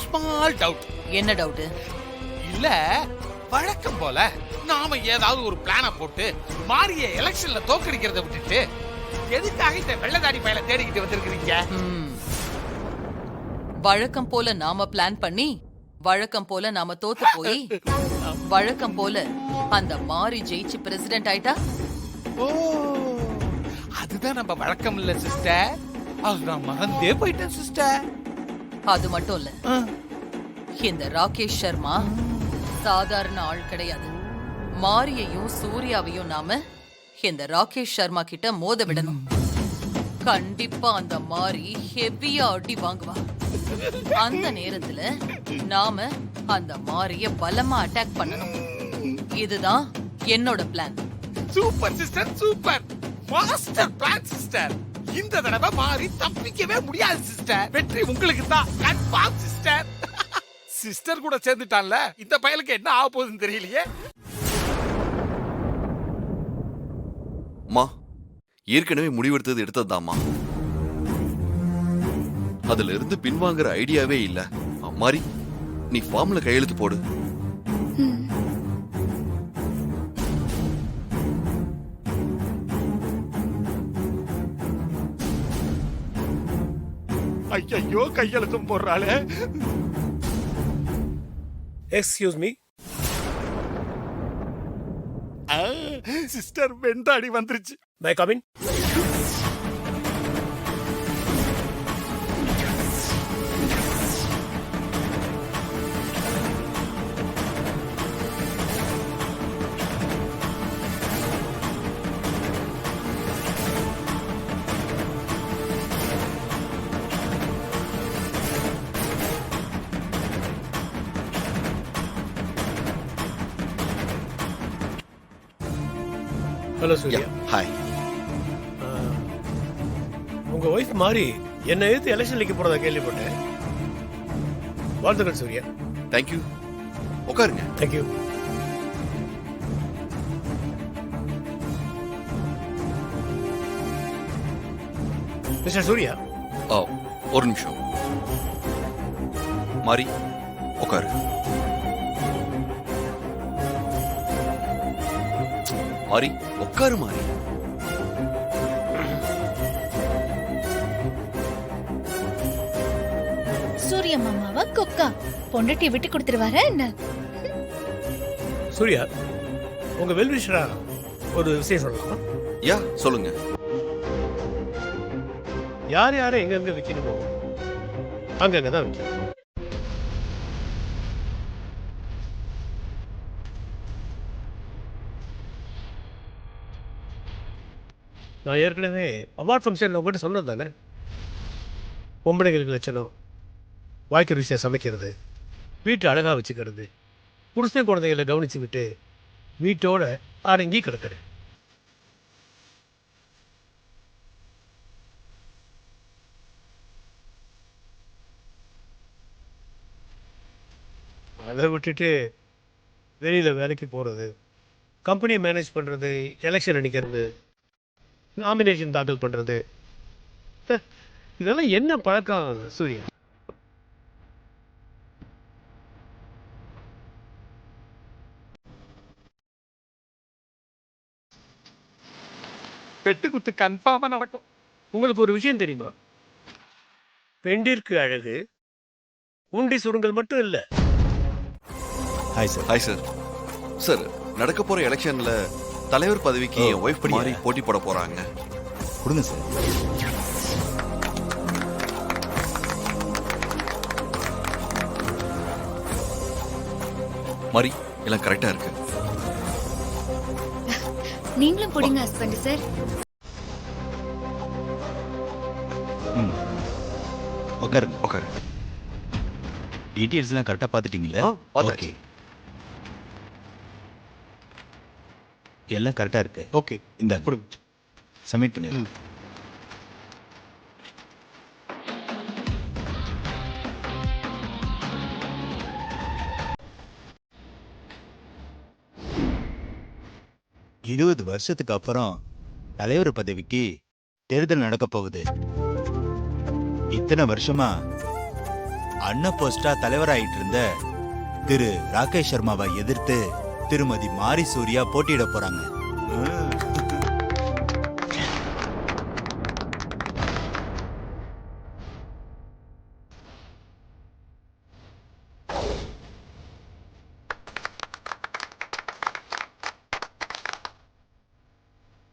Small doubt. என்ன doubt? இல்ல, வழக்கம் போல நாம ஏதாவது ஒரு பிளான போட்டு மாறிய எலெக்ஷன்ல தோக்கடிக்கிறத விட்டுட்டு எதுக்காக இந்த வெள்ளதாடி பையல தேடிக்கிட்டு வந்திருக்கீங்க? வழக்கம் போல நாம பிளான் பண்ணி வழக்கம் போல நாம தோத்து போய் வழக்கம் போல அந்த மாறி ஜெயிச்சு பிரசிடென்ட் ஆயிட்டா? ஓ, அதுதான் நம்ம வழக்கம் இல்ல சிஸ்டர். அது நான் மறந்தே போயிட்டேன் சிஸ்டர். அது மட்டும் இல்ல, இந்த ராகேஷ் சர்மா சாதாரண ஆள் கிடையாது. மாரியையும் சூர்யாவையும் நாம இந்த ராகேஷ் சர்மா கிட்ட மோத விடணும். கண்டிப்பா அந்த மாரி ஹெவியா அடி வாங்குவா. அந்த நேரத்துல நாம அந்த மாரிய பலமா அட்டாக் பண்ணணும். இதுதான் என்னோட plan. Super sister, super. Master plan sister. இந்த தடவை மாறி தப்பிக்கவே முடியாது சிஸ்டர். வெற்றி உங்களுக்கு தான். Confirm sister. சிஸ்டர் கூட சேர்ந்துட்டான்ல, இந்த பயலுக்கு என்ன ஆக போகுதுன்னு தெரியலையே. மா, ஏற்கனவே முடிவெடுத்தது எடுத்ததுதாம்மா. அதுல இருந்து பின்வாங்குற ஐடியாவே இல்ல. அம்மாரி, நீ ஃபார்ம்ல கையெழுத்து போடு. ஐயோ, கையெழுத்தும் போடுறாளே. Excuse me. சிஸ்டர் வெண்டாடி வந்துருச்சு. May come in. Hello Surya. Hi. உங்க ஒய்ஃப் மாறி என்ன எதிர்த்து எலெக்ஷன் நிக்க போறதா கேள்விப்பட்டேன். வாழ்த்துக்கள் சூர்யா. தேங்க்யூ. உட்காருங்க. தேங்க்யூ. மிஸ்டர் சூர்யா. ஒரு நிமிஷம். மாரி, உட்காரு. மாரி, உட்காரு மாரி. சூரிய மாமாவா கொக்கா பொண்டாட்டி விட்டு கொடுத்துருவாரா என்ன? சூர்யா, உங்க வெல்விஷரா ஒரு விஷயம் சொல்லலாமா? யா, சொல்லுங்க. யார் யாரை எங்க விற்கணுமோ அங்கதான் விற்கணும். நான் ஏற்கனவே அவார்ட் ஃபங்க்ஷனில் உங்கள்கிட்ட சொன்னது தானே, பொம்பளைங்களுக்கு லட்சணம் வாய்க்கு ருசியாக சமைக்கிறது, வீட்டை அழகாக வச்சுக்கிறது, புருஷன் குழந்தைகளை கவனித்து விட்டு வீட்டோட அடங்கி கிடக்குது. அதை விட்டுட்டு வெளியில் வேலைக்கு போகிறது, கம்பெனியை மேனேஜ் பண்ணுறது, எலெக்ஷன் அடிக்கிறது, நாமினேஷன் தாக்கல் பண்ணுறது, இதெல்லாம் என்ன பழக்கம் சூர்யா? வெட்டு குத்து கன்ஃபார்மா நடக்கும். உங்களுக்கு ஒரு விஷயம் தெரியுமா? பெண்டிற்கு அழகு உண்டி சுருங்கல் மட்டும் இல்லை. Hi sir. Hi sir. Sir, நடக்க போற எலெக்ஷன்ல தலைவர் பதவிக்கு என் ஒய்ஃப் மாறி போட்டி போட போறாங்க. கொடுங்க சார். மாறி, எல்லாம் கரெக்டா இருக்கு. நீங்களும் போடுங்க ஹஸ்பண்ட் சார். உட்காருங்க. உட்காரு. டீடைல்ஸ்லாம் கரெக்டாக பார்த்துட்டீங்களா? ஓகே. எல்லாம் கரெக்டாக இருக்கு. ஓகே, இந்த கொடுங்க. சப்மிட் பண்ணி. இருபது வருஷத்துக்கு அப்புறம் தலைவர் பதவிக்கு தேர்தல் நடக்க போகுது. இத்தனை வருஷமா அண்ணன் போஸ்டா தலைவராயிட்டு இருந்த திரு ராகேஷ் சர்மாவை எதிர்த்து திருமதி மாரி சூர்யா போட்டியிட போறாங்க.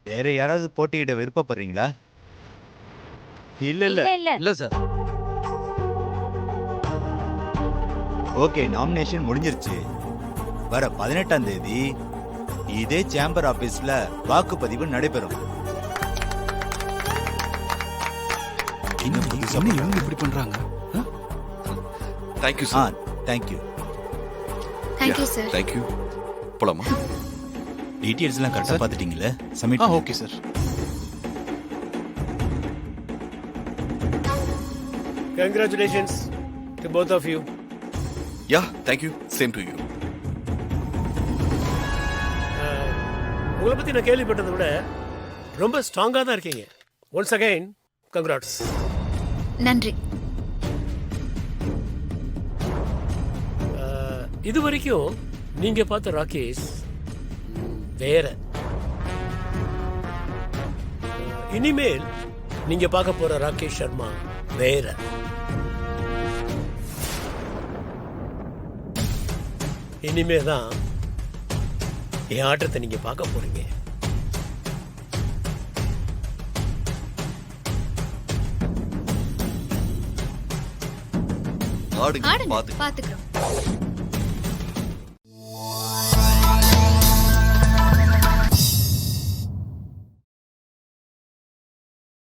வேற யாராவது போட்டியிட விருப்பப்படுறீங்களா? இல்ல இல்ல இல்ல சார். ஓகே, நாமினேஷன் முடிஞ்சிருச்சு. வர 18ஆம் தேதி இதே சேம்பர் ஆபீஸ்ல வாக்குப்பதிவு நடைபெறும். இன்னும் புதுசா இப்படி பண்றாங்க? Thank you ah, sir. Thank you. Thank you sir. Thank you. போலாமா? டீடைல்ஸ் எல்லாம் கரெக்டா பாத்துட்டீங்கல்ல? Submit. Okay sir. Congratulations to both of you. Yeah, thank you. Same to you. உங்களை பத்தி நான் கேள்விப்பட்டதை விட ரொம்ப ஸ்ட்ராங்கா தான் இருக்கீங்க. Once again congrats. நன்றி. இது வரைக்கும் நீங்க பார்த்த ராகேஷ் வேற. இனிமேல் நீங்க பார்க்க போற ராகேஷ் சர்மா வேற. இனிமே தான் என் ஆட்டத்தை நீங்க பார்க்க போறீங்க. ஆடுங்க, ஆடுங்க, பாத்து. பாத்துக்கிறோம்.